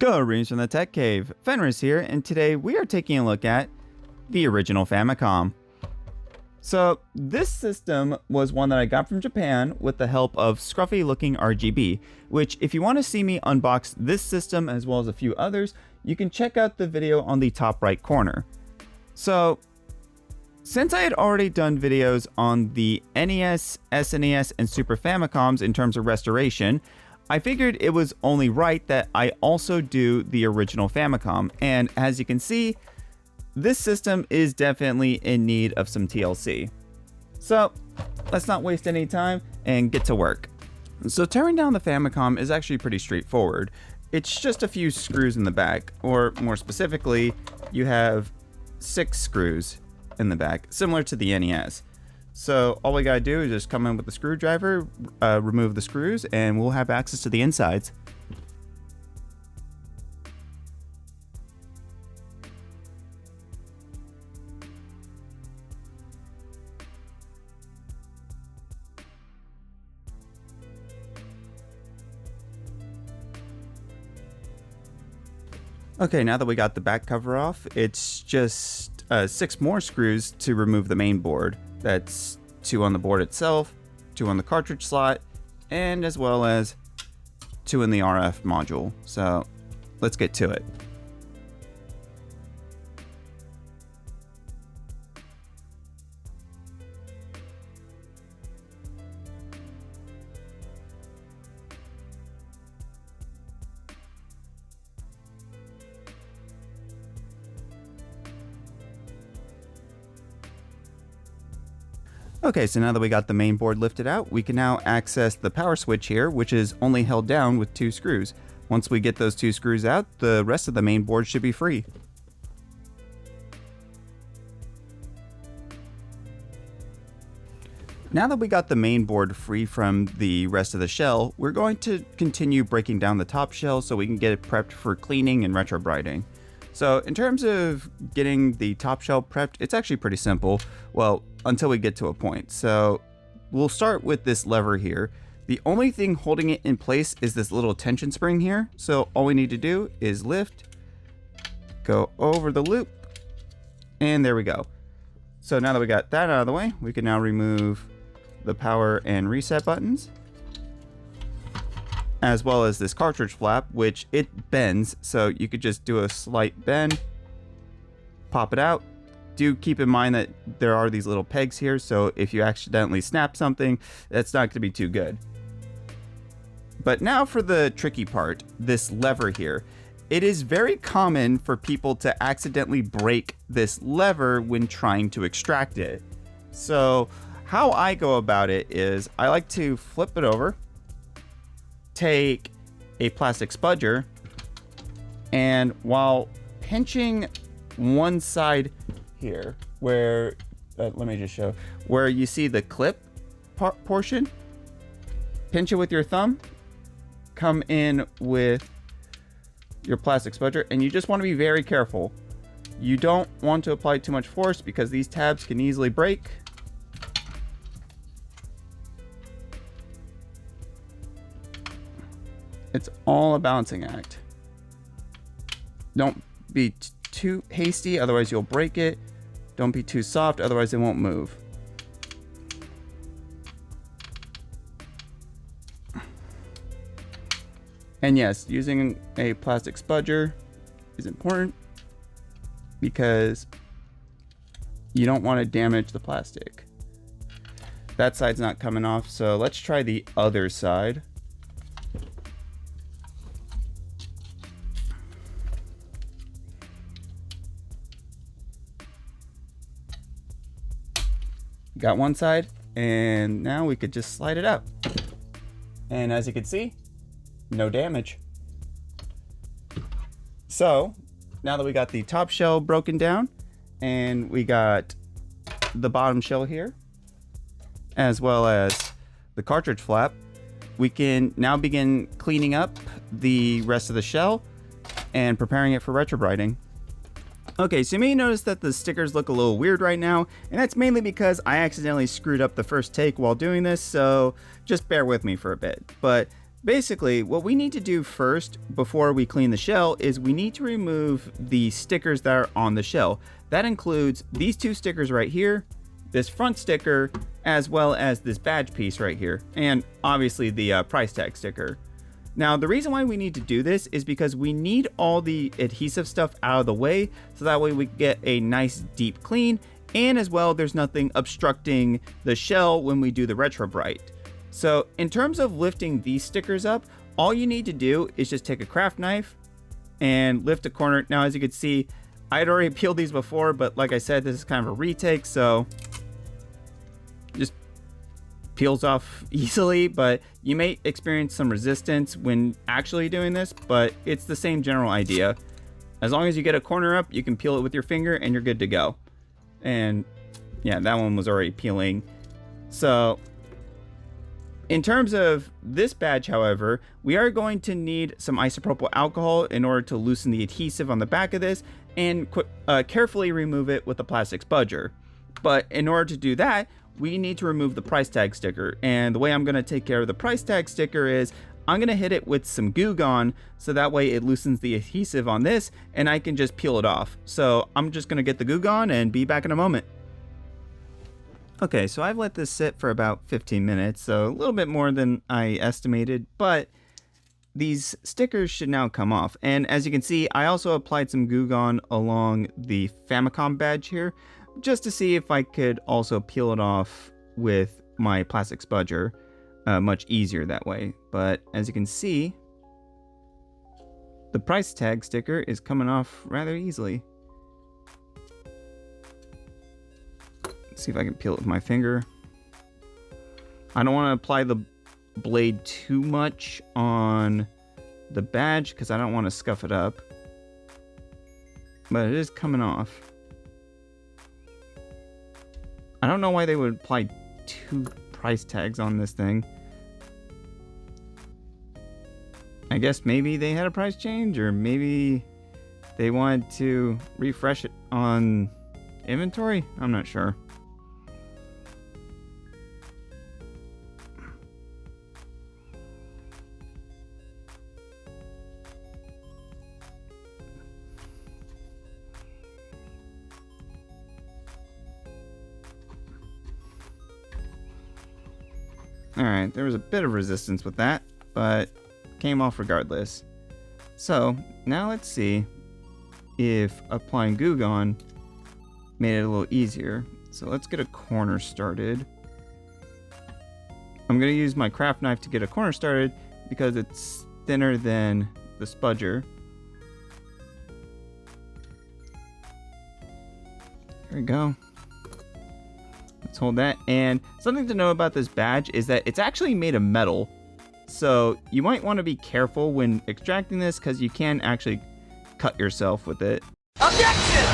Greetings from the Tech Cave. Fenris here, and today we are taking a look at the original Famicom. So this system was one that I got from Japan with the help of scruffy looking RGB, which if you want to see me unbox this system as well as a few others, you can check out the video on the top right corner. So since I had already done videos on the NES, SNES, and Super Famicoms in terms of restoration, I figured it was only right that I also do the original Famicom, and as you can see, this system is definitely in need of some TLC. So let's not waste any time and get to work. So tearing down the Famicom is actually pretty straightforward. It's just a few screws in the back, or more specifically, you have 6 screws in the back, similar to the NES. So all we gotta do is just come in with the screwdriver, remove the screws, and we'll have access to the insides. Okay, now that we got the back cover off, it's just 6 more screws to remove the main board. That's 2 on the board itself, 2 on the cartridge slot, and as well as 2 in the RF module. So let's get to it. Okay, so now that we got the main board lifted out, we can now access the power switch here, which is only held down with 2 screws. Once we get those 2 screws out, the rest of the main board should be free. Now that we got the main board free from the rest of the shell, we're going to continue breaking down the top shell so we can get it prepped for cleaning and retrobrighting. So in terms of getting the top shell prepped, it's actually pretty simple. Well, until we get to a point. So we'll start with this lever here. The only thing holding it in place is this little tension spring here. So all we need to do is lift, go over the loop, and there we go. So now that we got that out of the way, we can now remove the power and reset buttons, as well as this cartridge flap, which it bends, so you could just do a slight bend, pop it out. Do keep in mind that there are these little pegs here, so if you accidentally snap something, that's not going to be too good. But now for the tricky part, this lever here. It is very common for people to accidentally break this lever when trying to extract it. So how I go about it is I like to flip it over, take a plastic spudger, and while pinching one side here, where let me just show where you see the clip portion, pinch it with your thumb, come in with your plastic spudger, and you just want to be very careful. You don't want to apply too much force because these tabs can easily break. It's all a balancing act. Don't be too hasty, otherwise you'll break it. Don't be too soft, otherwise it won't move. And yes, using a plastic spudger is important because you don't want to damage the plastic. That side's not coming off, so let's try the other side. Got one side, and now we could just slide it out. And as you can see, no damage. So now that we got the top shell broken down, and we got the bottom shell here, as well as the cartridge flap, we can now begin cleaning up the rest of the shell and preparing it for retrobrighting. Okay, so you may notice that the stickers look a little weird right now, and that's mainly because I accidentally screwed up the first take while doing this, so just bear with me for a bit. But Basically, what we need to do first before we clean the shell is we need to remove the stickers that are on the shell. That includes these two stickers right here, this front sticker, as well as this badge piece right here, and obviously the price tag sticker. Now, the reason why we need to do this is because we need all the adhesive stuff out of the way, so that way we get a nice deep clean, and as well, there's nothing obstructing the shell when we do the retro bright. So in terms of lifting these stickers up, all you need to do is just take a craft knife and lift a corner. Now, as you can see, I had already peeled these before, but like I said, this is kind of a retake, so just peels off easily, but you may experience some resistance when actually doing this, but it's the same general idea. As long as you get a corner up, you can peel it with your finger and you're good to go. And yeah, that one was already peeling. So in terms of this badge, however, we are going to need some isopropyl alcohol in order to loosen the adhesive on the back of this and carefully remove it with a plastic spudger. But in order to do that, we need to remove the price tag sticker. And the way I'm going to take care of the price tag sticker is I'm going to hit it with some Goo Gone, so that way it loosens the adhesive on this and I can just peel it off. So I'm just going to get the Goo Gone and be back in a moment. Okay, so I've let this sit for about 15 minutes, so a little bit more than I estimated, but these stickers should now come off. And as you can see, I also applied some Goo Gone along the Famicom badge here, just to see if I could also peel it off with my plastic spudger. Much easier that way. But as you can see, the price tag sticker is coming off rather easily. Let's see if I can peel it with my finger. I don't want to apply the blade too much on the badge because I don't want to scuff it up. But it is coming off. I don't know why they would apply two price tags on this thing. I guess maybe they had a price change, or maybe they wanted to refresh it on inventory. I'm not sure. Alright, there was a bit of resistance with that, but came off regardless. So, now let's see if applying Goo Gone made it a little easier. So let's get a corner started. I'm going to use my craft knife to get a corner started because it's thinner than the spudger. There we go. Let's hold that. And something to know about this badge is that it's actually made of metal. So you might want to be careful when extracting this because you can actually cut yourself with it. Objection!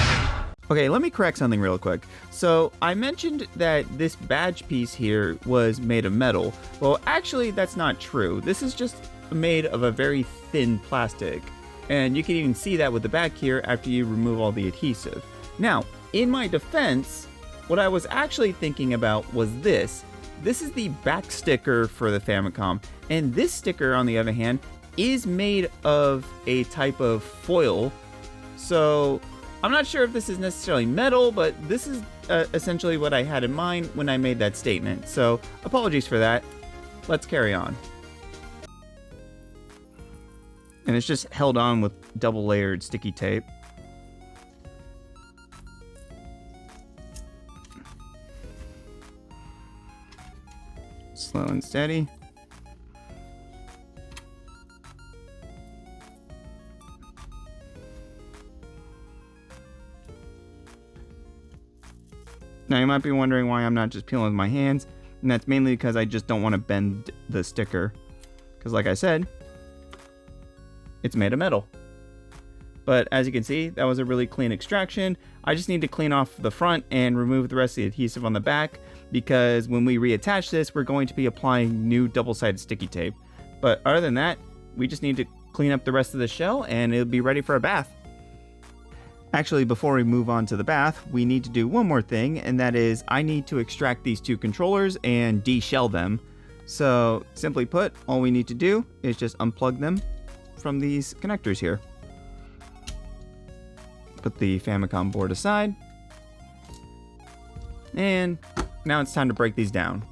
Okay, let me correct something real quick. So I mentioned that this badge piece here was made of metal. Well, actually that's not true. This is just made of a very thin plastic. And you can even see that with the back here after you remove all the adhesive. Now, in my defense, what I was actually thinking about was this. This is the back sticker for the Famicom, and this sticker, on the other hand, is made of a type of foil. So I'm not sure if this is necessarily metal, but this is essentially what I had in mind when I made that statement. So apologies for that. Let's carry on. And it's just held on with double layered sticky tape. Slow and steady. Now you might be wondering why I'm not just peeling with my hands, and that's mainly because I just don't want to bend the sticker. Because like I said, it's made of metal. But as you can see, that was a really clean extraction. I just need to clean off the front and remove the rest of the adhesive on the back, because when we reattach this, we're going to be applying new double-sided sticky tape. But other than that, we just need to clean up the rest of the shell and it'll be ready for a bath. Actually, before we move on to the bath, we need to do one more thing, and that is I need to extract these two controllers and de-shell them. So simply put, all we need to do is just unplug them from these connectors here. Put the Famicom board aside. And now it's time to break these down.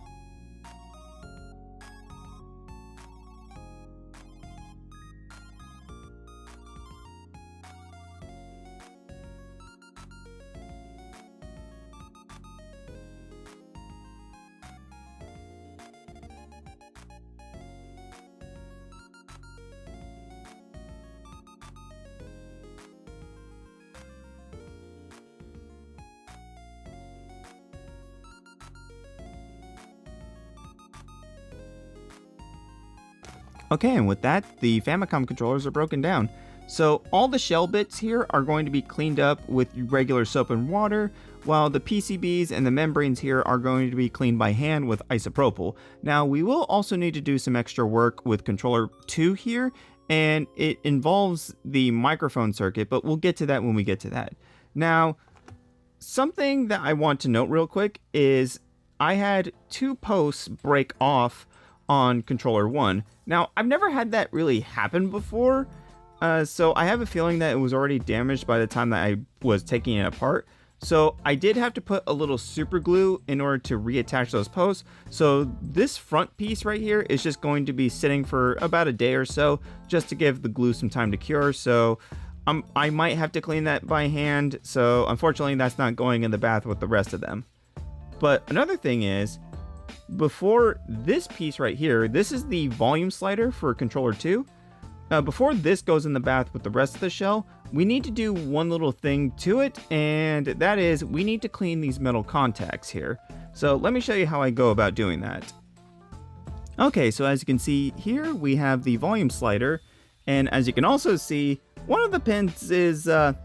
Okay, and with that, the Famicom controllers are broken down. So all the shell bits here are going to be cleaned up with regular soap and water, while the PCBs and the membranes here are going to be cleaned by hand with isopropyl. Now, we will also need to do some extra work with controller 2 here, and it involves the microphone circuit, but we'll get to that when we get to that. Now, something that I want to note real quick is I had 2 posts break off on controller 1. Now, I've never had that really happen before, so I have a feeling that it was already damaged by the time that I was taking it apart. So I did have to put a little super glue in order to reattach those posts. So this front piece right here is just going to be sitting for about a day or so, just to give the glue some time to cure. So I might have to clean that by hand. So unfortunately, that's not going in the bath with the rest of them. But another thing is, before this piece right here, this is the volume slider for controller 2. Before this goes in the bath with the rest of the shell, we need to do one little thing to it, and that is we need to clean these metal contacts here. So let me show you how I go about doing that. Okay, so as you can see here, we have the volume slider, and as you can also see, one of the pins is a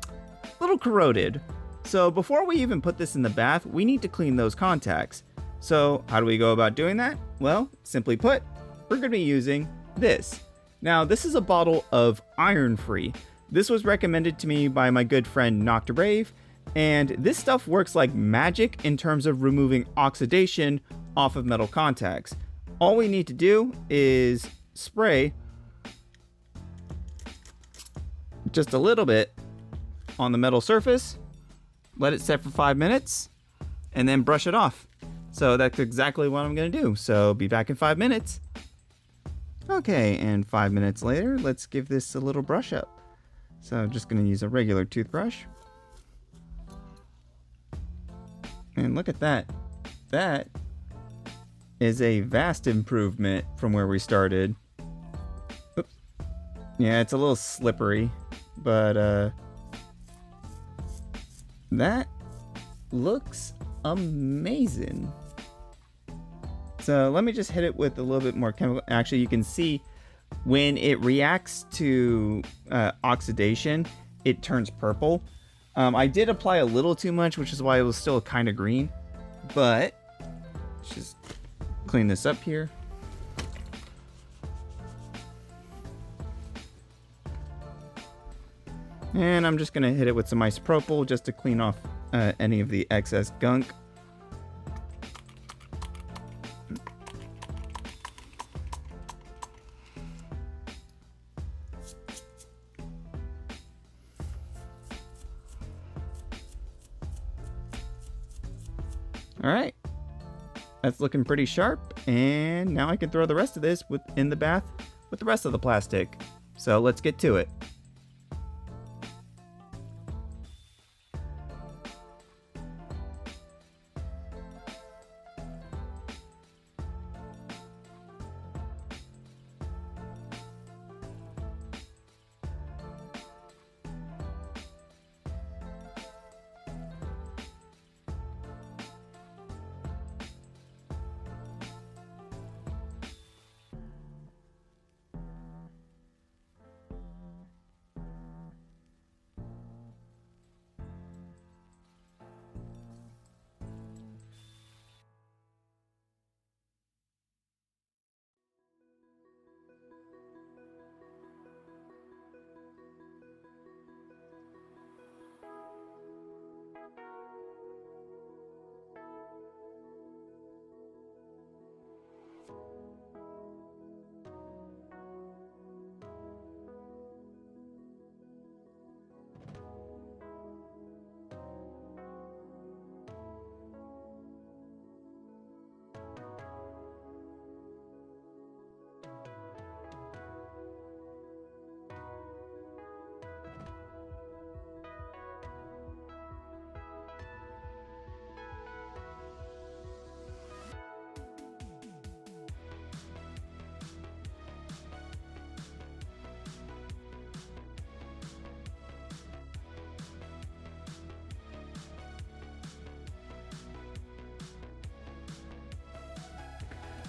little corroded. So before we even put this in the bath, we need to clean those contacts. So how do we go about doing that? Well, simply put, we're going to be using this. Now, this is a bottle of iron free. This was recommended to me by my good friend Noctabrave, and this stuff works like magic in terms of removing oxidation off of metal contacts. All we need to do is spray just a little bit on the metal surface, let it set for 5 minutes, and then brush it off. So that's exactly what I'm going to do. So be back in 5 minutes. Okay, and 5 minutes later, let's give this a little brush up. So I'm just going to use a regular toothbrush. And look at that. That is a vast improvement from where we started. Oops. Yeah, it's a little slippery, but that looks amazing. So let me just hit it with a little bit more chemical. Actually, you can see when it reacts to oxidation, it turns purple. I did apply a little too much, which is why it was still kind of green. But let's just clean this up here. And I'm just going to hit it with some isopropyl just to clean off any of the excess gunk. Alright, that's looking pretty sharp, and now I can throw the rest of this in the bath with the rest of the plastic. So let's get to it.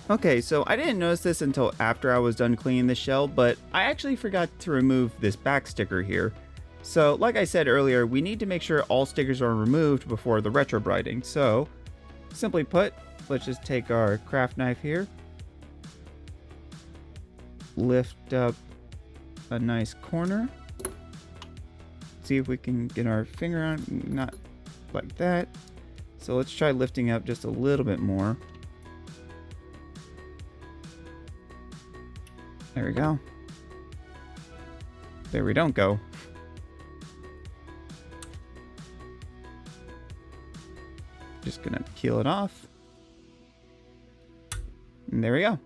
Okay, so I didn't notice this until after I was done cleaning the shell, but I actually forgot to remove this back sticker here. So like I said earlier, we need to make sure all stickers are removed before the retro brighting. So simply put, let's just take our craft knife here, lift up a nice corner, see if we can get our finger on, not like that. So let's try lifting up just a little bit more. There we go. There we don't go. Just gonna peel it off. And there we go.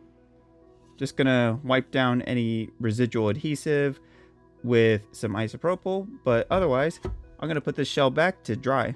Just gonna wipe down any residual adhesive with some isopropyl, but otherwise, I'm gonna put this shell back to dry.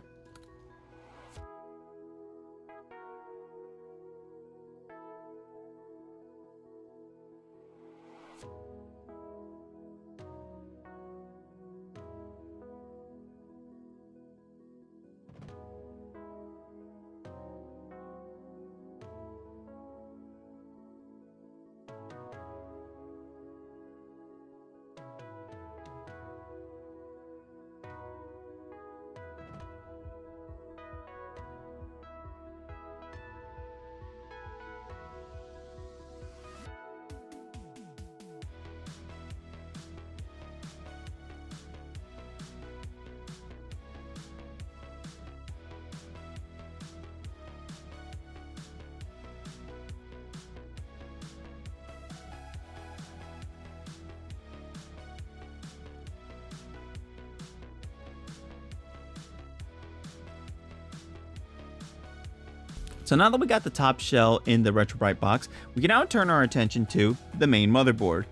So now that we got the top shell in the RetroBrite box, we can now turn our attention to the main motherboard.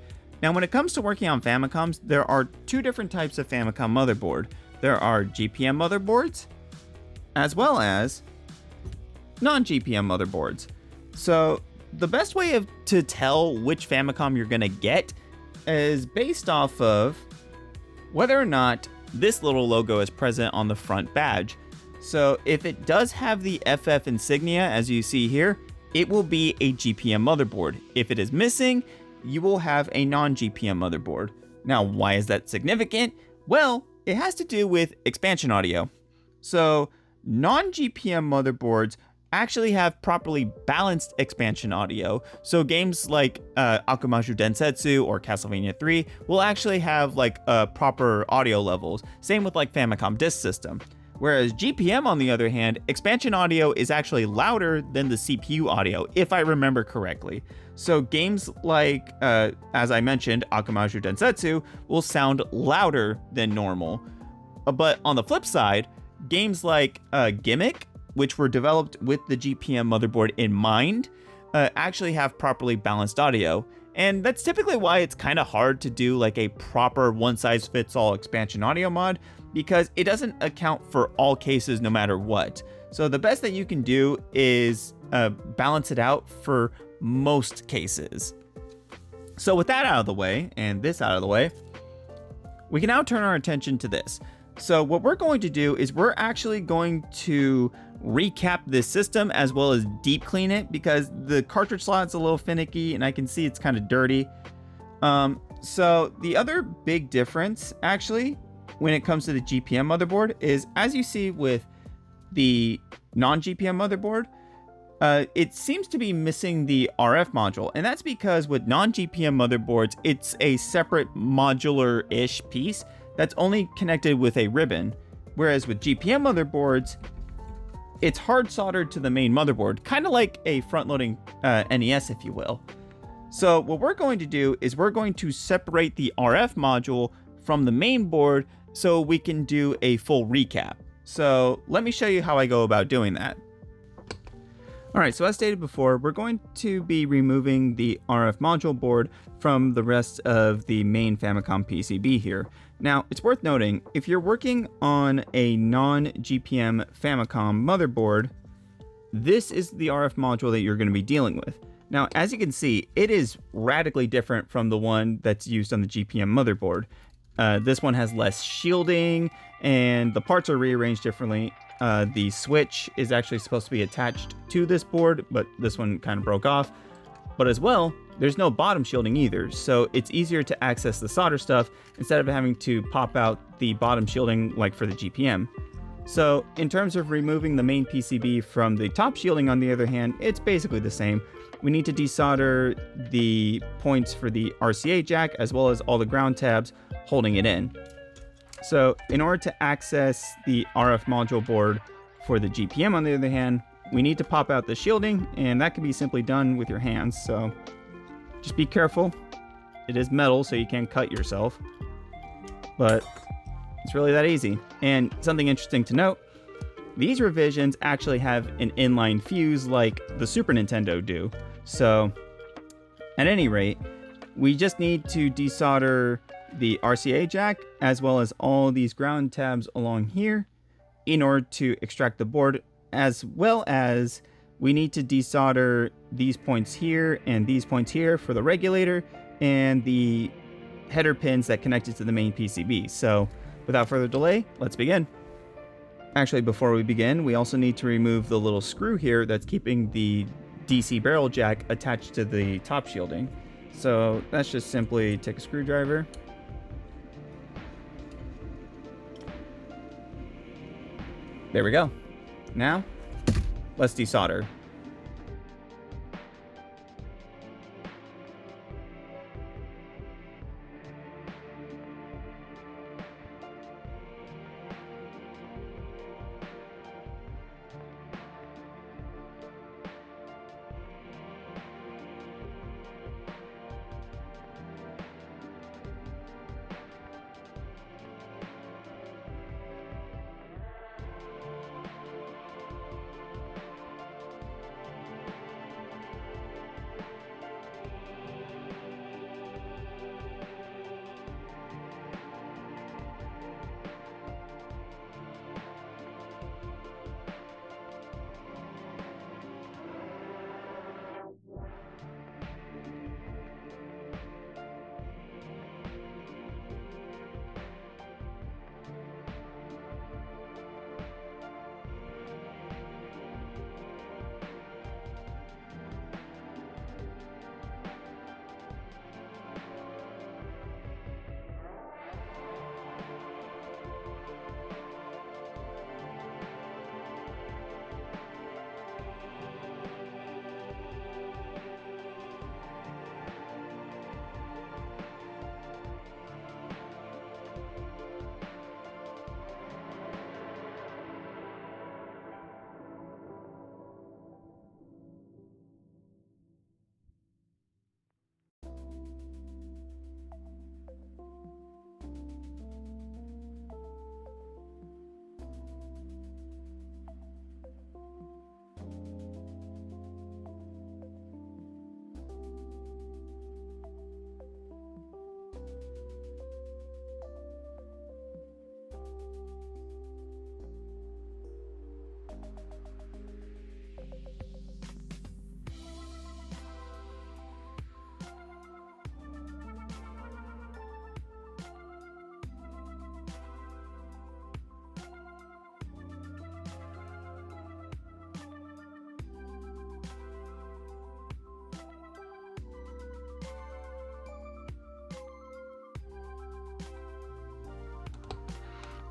Now when it comes to working on Famicoms, there are two different types of Famicom motherboard. There are GPM motherboards, as well as non-GPM motherboards. So the best way to tell which Famicom you're gonna get is based off of whether or not this little logo is present on the front badge. So if it does have the FF insignia, as you see here, it will be a GPM motherboard. If it is missing, you will have a non-GPM motherboard. Now, why is that significant? Well, it has to do with expansion audio. So non-GPM motherboards actually have properly balanced expansion audio. So games like Akumajou Densetsu or Castlevania 3 will actually have like proper audio levels. Same with like Famicom Disk System. Whereas GPM, on the other hand, expansion audio is actually louder than the CPU audio, if I remember correctly. So games like, as I mentioned, Akumajou Densetsu will sound louder than normal. But on the flip side, games like Gimmick, which were developed with the GPM motherboard in mind, actually have properly balanced audio. And that's typically why it's kind of hard to do like a proper one-size-fits-all expansion audio mod, because it doesn't account for all cases no matter what. So the best that you can do is balance it out for most cases. So with that out of the way, and this out of the way, we can now turn our attention to this. So what we're going to do is we're actually going to recap this system as well as deep clean it, because the cartridge slot's a little finicky and I can see it's kind of dirty. So the other big difference actually when it comes to the GPM motherboard is, as you see with the non-GPM motherboard, it seems to be missing the RF module. And that's because with non-GPM motherboards, it's a separate modular-ish piece that's only connected with a ribbon. Whereas with GPM motherboards, it's hard soldered to the main motherboard, kind of like a front-loading NES, if you will. So what we're going to do is we're going to separate the RF module from the main board so we can do a full recap. So let me show you how I go about doing that. All right, so as stated before, we're going to be removing the RF module board from the rest of the main Famicom PCB here. Now, it's worth noting, if you're working on a non-GPM Famicom motherboard, this is the RF module that you're going to be dealing with. Now, as you can see, it is radically different from the one that's used on the GPM motherboard. This one has less shielding, and the parts are rearranged differently. The switch is actually supposed to be attached to this board, but this one kind of broke off. But as well, there's no bottom shielding either, so it's easier to access the solder stuff instead of having to pop out the bottom shielding like for the GPM. So in terms of removing the main PCB from the top shielding, on the other hand, it's basically the same. We need to desolder the points for the RCA jack as well as all the ground tabs holding it in. So in order to access the RF module board for the GPM, on the other hand, we need to pop out the shielding, and that can be simply done with your hands. So just be careful. It is metal, so you can't cut yourself, but it's really that easy. And something interesting to note, these revisions actually have an inline fuse like the Super Nintendo do. So at any rate, we just need to desolder the RCA jack as well as all these ground tabs along here in order to extract the board, as well as we need to desolder these points here and these points here for the regulator and the header pins that connected to the main PCB. So without further delay, let's begin. Actually, before we begin, we also need to remove the little screw here that's keeping the DC barrel jack attached to the top shielding. So that's just simply take a screwdriver. There we go. Now, let's desolder.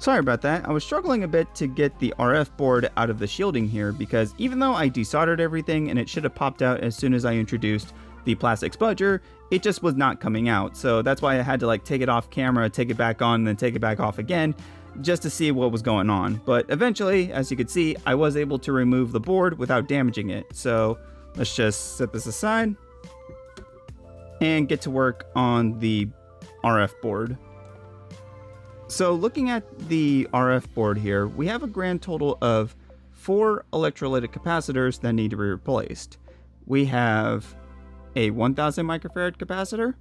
Sorry about that. I was struggling a bit to get the RF board out of the shielding here, because even though I desoldered everything and it should have popped out as soon as I introduced the plastic spudger, it just was not coming out. So that's why I had to like take it off camera, take it back on, and then take it back off again just to see what was going on. But eventually, as you could see, I was able to remove the board without damaging it. So let's just set this aside and get to work on the RF board. So looking at the RF board here, we have a grand total of 4 electrolytic capacitors that need to be replaced. We have a 1000 microfarad capacitor,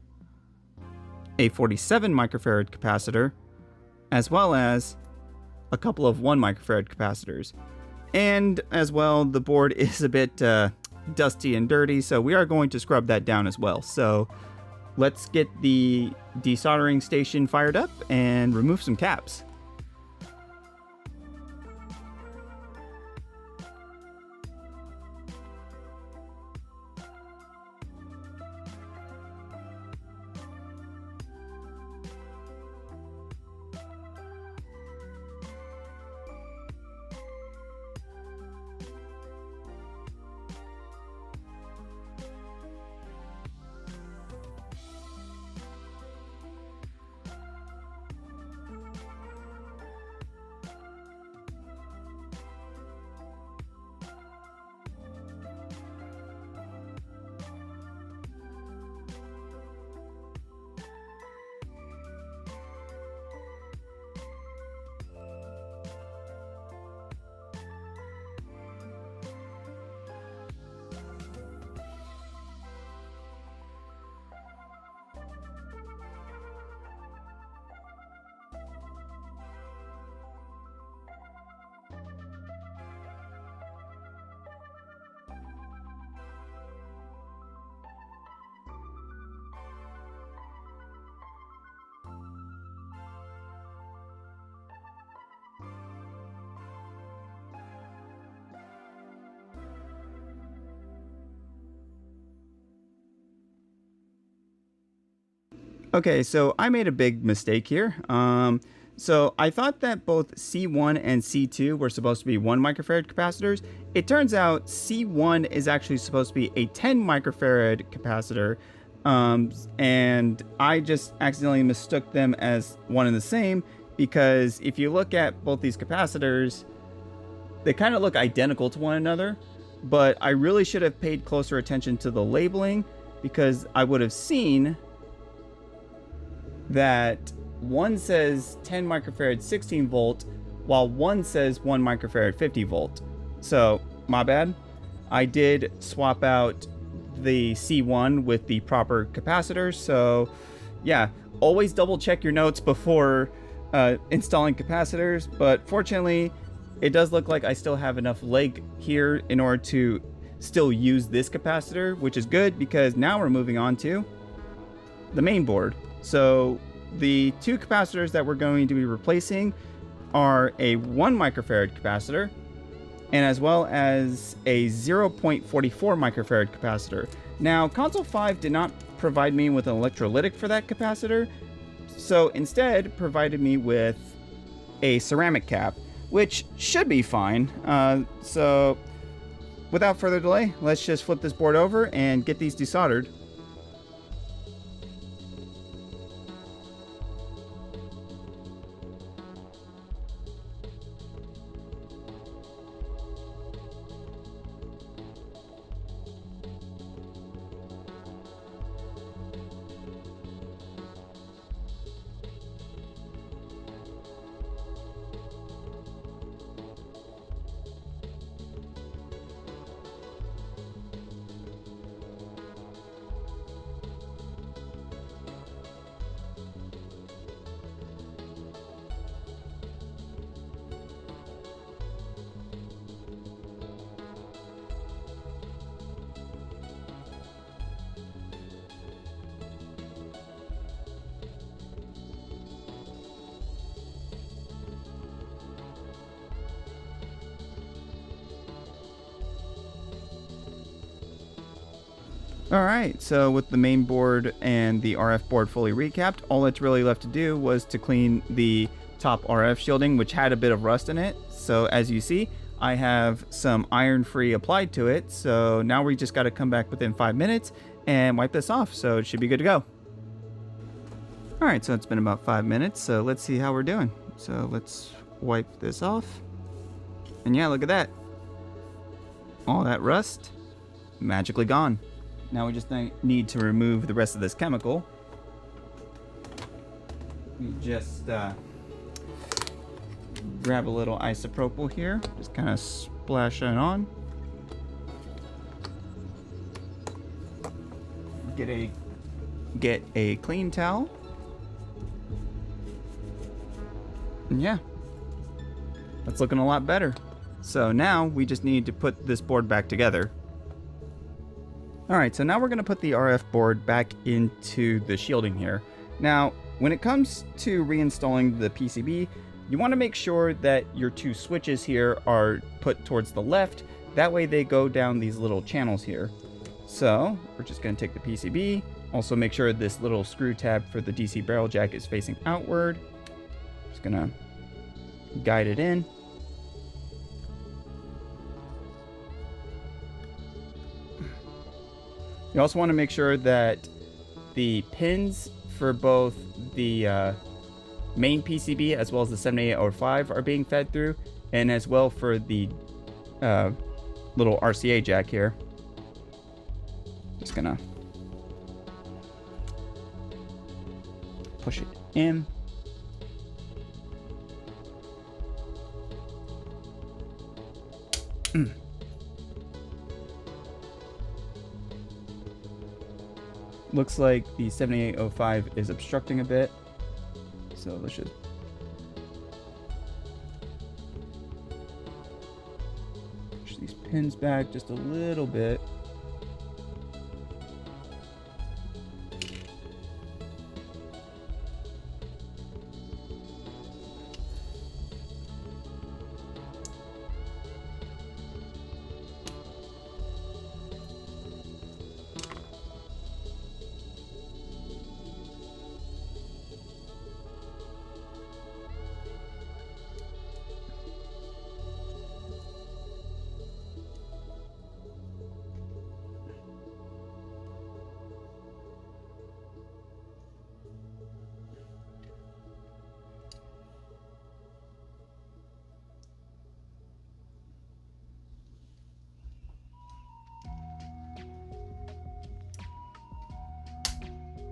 a 47 microfarad capacitor, as well as a couple of 1 microfarad capacitors. And as well, the board is a bit dusty and dirty, so we are going to scrub that down as well. So let's get the desoldering station fired up and remove some caps. Okay, so I made a big mistake here. So I thought that both C1 and C2 were supposed to be 1 microfarad capacitors. It turns out C1 is actually supposed to be a 10 microfarad capacitor, and I just accidentally mistook them as one and the same, because if you look at both these capacitors, they kind of look identical to one another, but I really should have paid closer attention to the labeling, because I would have seen that one says 10 microfarad 16 volt, while one says 1 microfarad 50 volt. So my bad. I did swap out the C1 with the proper capacitors. So yeah, always double check your notes before installing capacitors. But fortunately, it does look like I still have enough leg here in order to still use this capacitor, which is good, because now we're moving on to the main board. So the two capacitors that we're going to be replacing are a 1 microfarad capacitor, and as well as a 0.44 microfarad capacitor. Now, Console 5 did not provide me with an electrolytic for that capacitor, so instead provided me with a ceramic cap, which should be fine. So without further delay, let's just flip this board over and get these desoldered. Alright, so with the main board and the RF board fully recapped, all that's really left to do was to clean the top RF shielding, which had a bit of rust in it. So as you see, I have some iron free applied to it, so now we just got to come back within 5 minutes and wipe this off, so it should be good to go. Alright, so it's been about 5 minutes, so let's see how we're doing. So let's wipe this off, and yeah, look at that. All that rust magically gone. Now we just need to remove the rest of this chemical. We just grab a little isopropyl here, just kind of splash it on. Get a clean towel. And yeah, that's looking a lot better. So now we just need to put this board back together. Alright, so now we're going to put the RF board back into the shielding here. Now, when it comes to reinstalling the PCB, you want to make sure that your two switches here are put towards the left. That way they go down these little channels here. So, we're just going to take the PCB. Also make sure this little screw tab for the DC barrel jack is facing outward. Just going to guide it in. You also want to make sure that the pins for both the main PCB as well as the 7805 are being fed through, and as well for the little RCA jack here. Just gonna push it in. Looks like the 7805 is obstructing a bit, so let's just push these pins back just a little bit.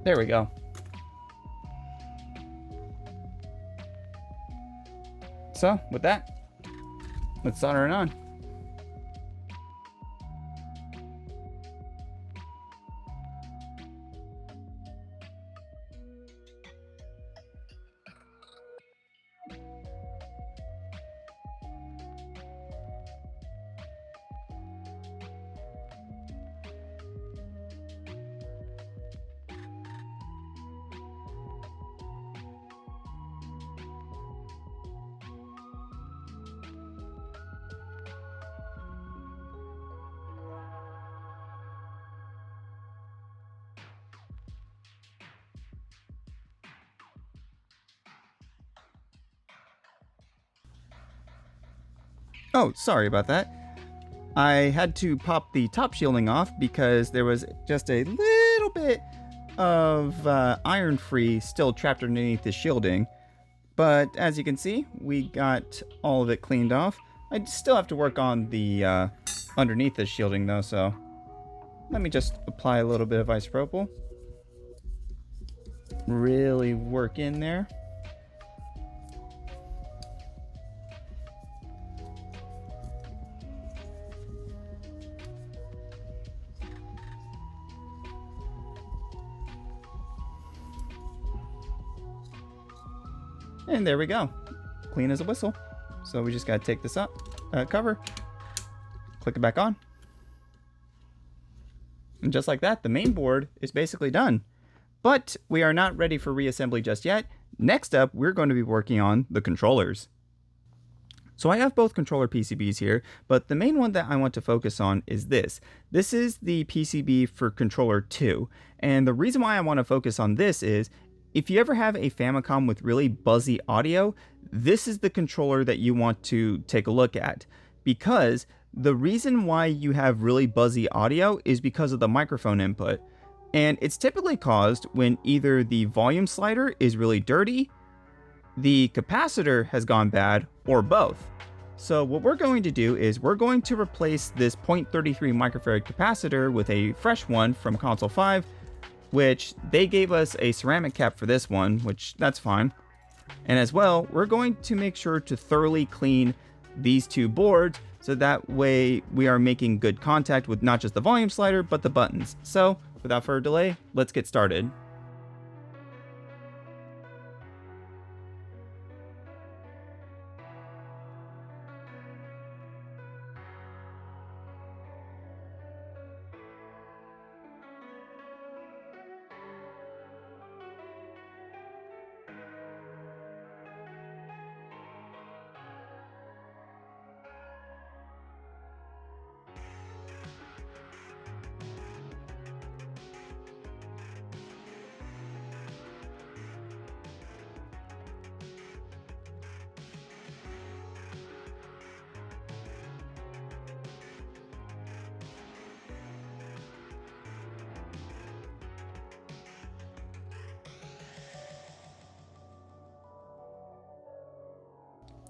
There we go. So, with that, let's solder it on. Oh, sorry about that. I had to pop the top shielding off because there was just a little bit of iron free still trapped underneath the shielding. But as you can see, we got all of it cleaned off. I still have to work on the underneath the shielding though, so let me just apply a little bit of isopropyl. Really work in there. And there we go, clean as a whistle. So we just gotta take this up, cover, click it back on. And just like that, the main board is basically done. But we are not ready for reassembly just yet. Next up, we're going to be working on the controllers. So I have both controller PCBs here, but the main one that I want to focus on is this. This is the PCB for controller 2. And the reason why I want to focus on this is, if you ever have a Famicom with really buzzy audio, this is the controller that you want to take a look at. Because the reason why you have really buzzy audio is because of the microphone input. And it's typically caused when either the volume slider is really dirty, the capacitor has gone bad, or both. So what we're going to do is we're going to replace this 0.33 microfarad capacitor with a fresh one from Console 5, which they gave us a ceramic cap for this one, which that's fine. And as well, we're going to make sure to thoroughly clean these two boards so that way we are making good contact with not just the volume slider, but the buttons. So without further delay, let's get started.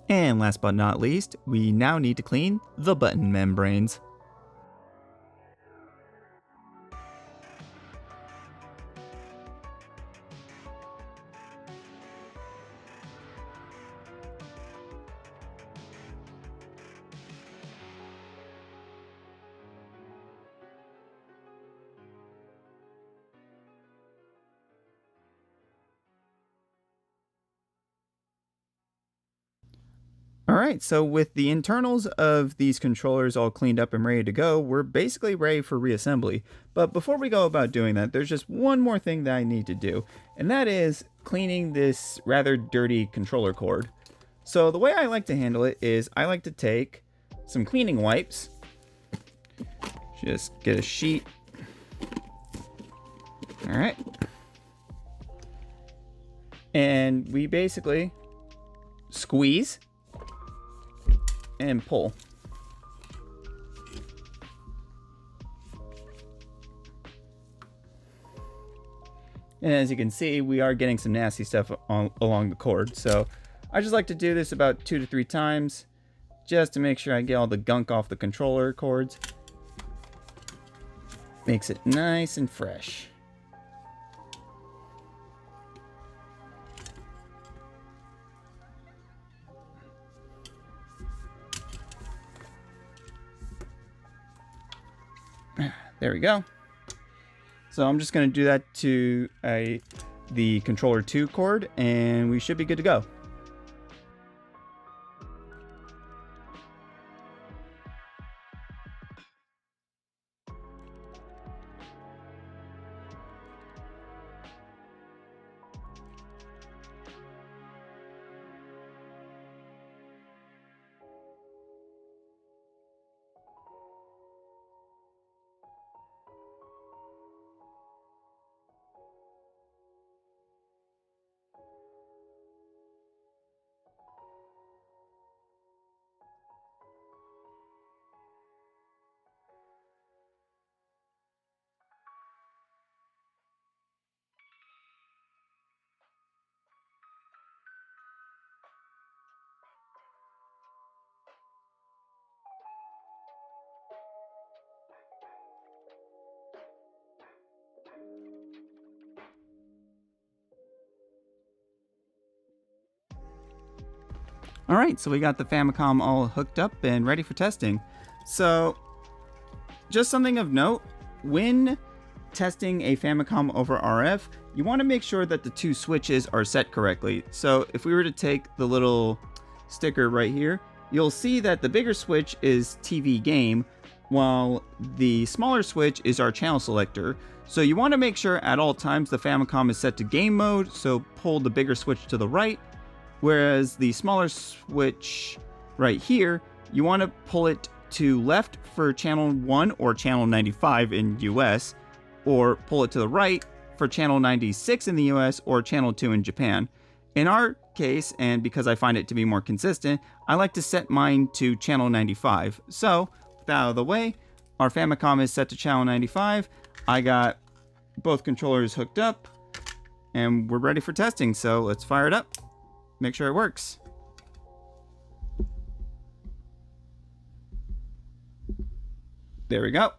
And last but not least, we now need to clean the button membranes. Alright, so with the internals of these controllers all cleaned up and ready to go, we're basically ready for reassembly. But before we go about doing that, there's just one more thing that I need to do, and that is cleaning this rather dirty controller cord. So the way I like to handle it is I like to take some cleaning wipes, just get a sheet. Alright. And we basically squeeze and pull. And as you can see, we are getting some nasty stuff along the cord. So I just like to do this about 2 to 3 times just to make sure I get all the gunk off the controller cords. Makes it nice and fresh. There we go. So I'm just going to do that to the controller 2 cord, and we should be good to go. All right, so we got the Famicom all hooked up and ready for testing. So just something of note, when testing a Famicom over RF, you want to make sure that the 2 switches are set correctly. So if we were to take the little sticker right here, you'll see that the bigger switch is TV game, while the smaller switch is our channel selector. So you want to make sure at all times the Famicom is set to game mode, so pull the bigger switch to the right, whereas the smaller switch right here, you want to pull it to left for channel 1 or channel 95 in US, or pull it to the right for channel 96 in the US or channel 2 in Japan. In our case, and because I find it to be more consistent, I like to set mine to channel 95. So, with that out of the way, our Famicom is set to channel 95. I got both controllers hooked up, and we're ready for testing. So let's fire it up, make sure it works. There we go.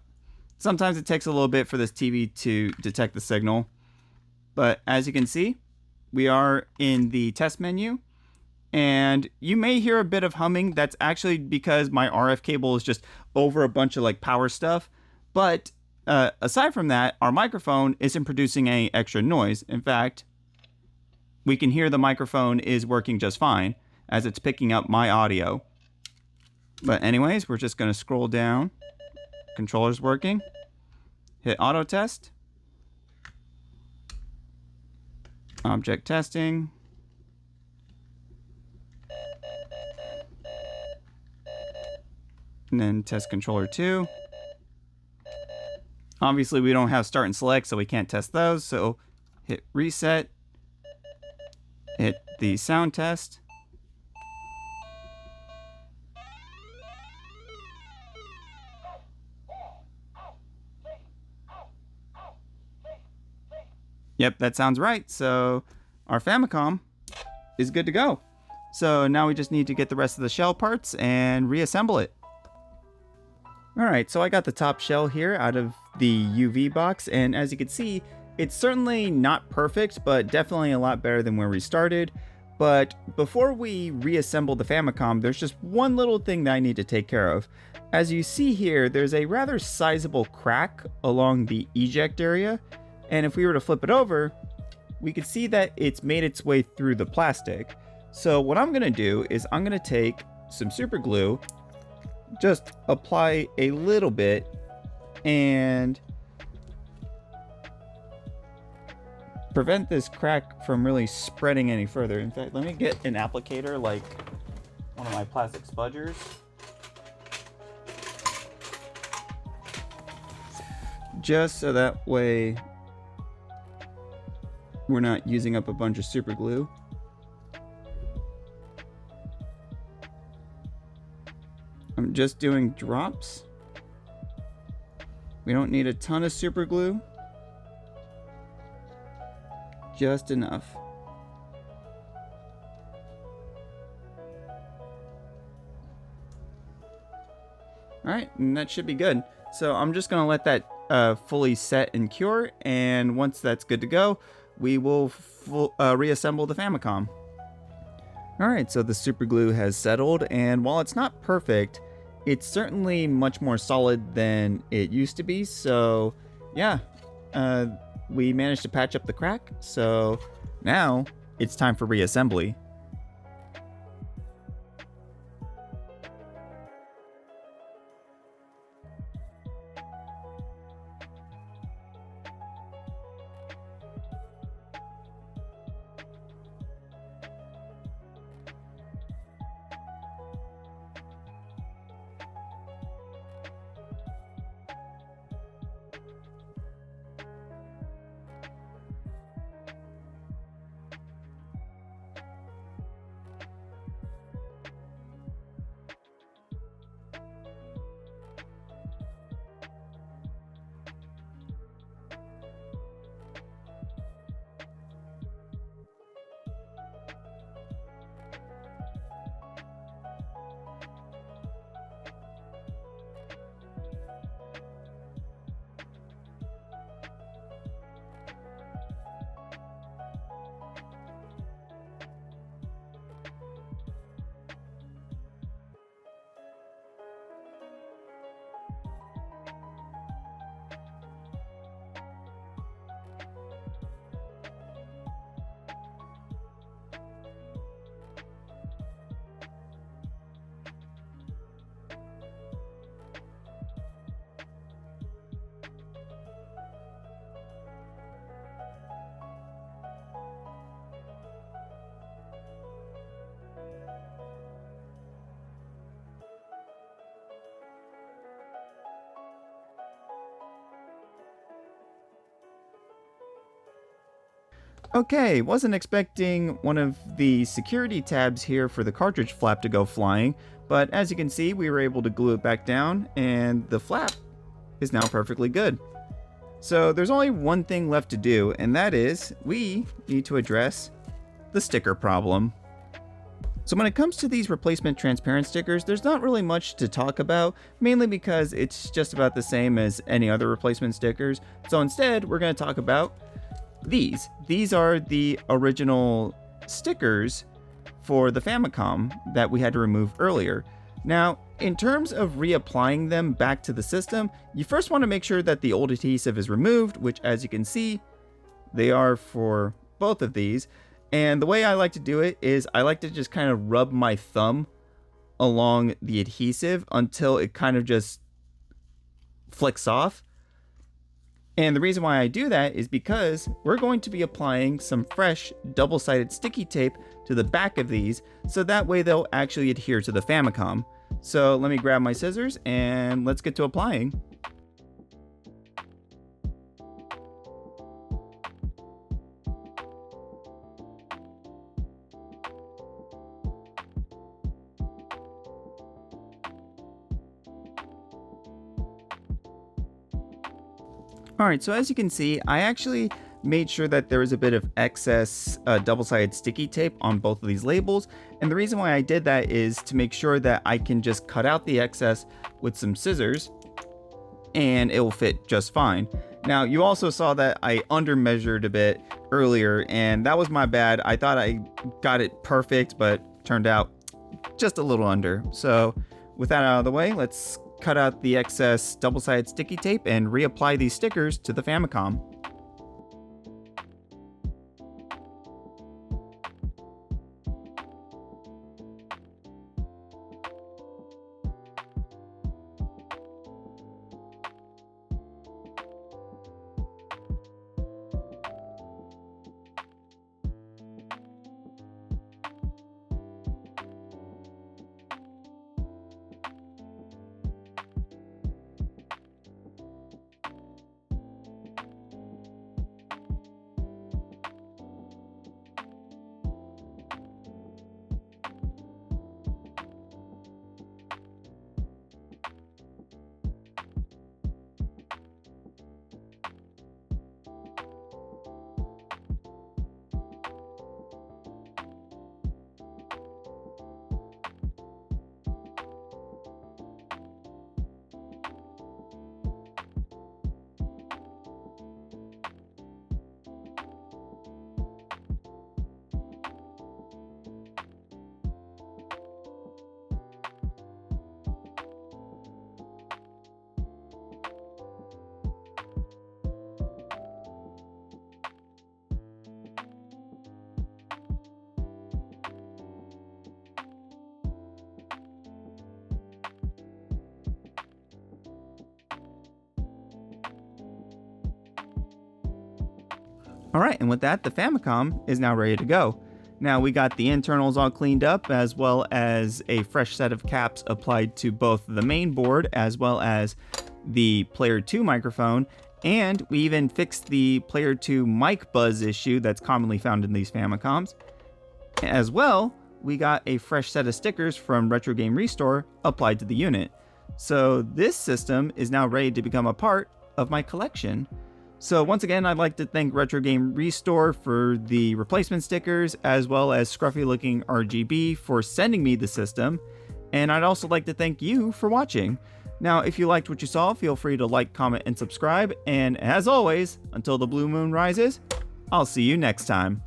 Sometimes it takes a little bit for this TV to detect the signal, but as you can see, we are in the test menu, and you may hear a bit of humming. That's actually because my RF cable is just over a bunch of like power stuff. But aside from that, our microphone isn't producing any extra noise. In fact, we can hear the microphone is working just fine as it's picking up my audio. But anyways, we're just going to scroll down. Controller's working. Hit auto test. Object testing. And then test controller 2. Obviously, we don't have start and select, so we can't test those. So hit reset. Hit the sound test. Yep, that sounds right. So our Famicom is good to go. So now we just need to get the rest of the shell parts and reassemble it. All right, so I got the top shell here out of the UV box, and as you can see, it's certainly not perfect, but definitely a lot better than where we started. But before we reassemble the Famicom, there's just one little thing that I need to take care of. As you see here, there's a rather sizable crack along the eject area, and if we were to flip it over, we could see that it's made its way through the plastic. So what I'm gonna do is I'm gonna take some super glue, just apply a little bit, and prevent this crack from really spreading any further. In fact, let me get an applicator like one of my plastic spudgers. Just so that way we're not using up a bunch of super glue. I'm just doing drops. We don't need a ton of super glue. Just enough. Alright, and that should be good. So I'm just going to let that fully set and cure, and once that's good to go, we will reassemble the Famicom. Alright, so the super glue has settled, and while it's not perfect, it's certainly much more solid than it used to be. So yeah, we managed to patch up the crack. So now it's time for reassembly. Okay, wasn't expecting one of the security tabs here for the cartridge flap to go flying, but as you can see, we were able to glue it back down and the flap is now perfectly good. So there's only one thing left to do, and that is we need to address the sticker problem. So when it comes to these replacement transparent stickers, there's not really much to talk about, mainly because it's just about the same as any other replacement stickers. So instead, we're going to talk about these. These are the original stickers for the Famicom that we had to remove earlier. Now, in terms of reapplying them back to the system, you first want to make sure that the old adhesive is removed, which as you can see, they are for both of these. And the way I like to do it is I like to just kind of rub my thumb along the adhesive until it kind of just flicks off. And the reason why I do that is because we're going to be applying some fresh double-sided sticky tape to the back of these, so that way they'll actually adhere to the Famicom. So let me grab my scissors and let's get to applying. Alright, so as you can see, I actually made sure that there was a bit of excess double-sided sticky tape on both of these labels, and the reason why I did that is to make sure that I can just cut out the excess with some scissors and it will fit just fine. Now, you also saw that I under-measured a bit earlier, and that was my bad. I thought I got it perfect, but turned out just a little under. So with that out of the way, let's cut out the excess double-sided sticky tape and reapply these stickers to the Famicom. Alright, and with that, the Famicom is now ready to go. Now we got the internals all cleaned up, as well as a fresh set of caps applied to both the main board as well as the Player 2 microphone, and we even fixed the Player 2 mic buzz issue that's commonly found in these Famicoms. As well, we got a fresh set of stickers from Retro Game Restore applied to the unit. So this system is now ready to become a part of my collection. So once again, I'd like to thank Retro Game Restore for the replacement stickers, as well as Scruffy Looking RGB for sending me the system. And I'd also like to thank you for watching. Now, if you liked what you saw, feel free to like, comment, and subscribe. And as always, until the blue moon rises, I'll see you next time.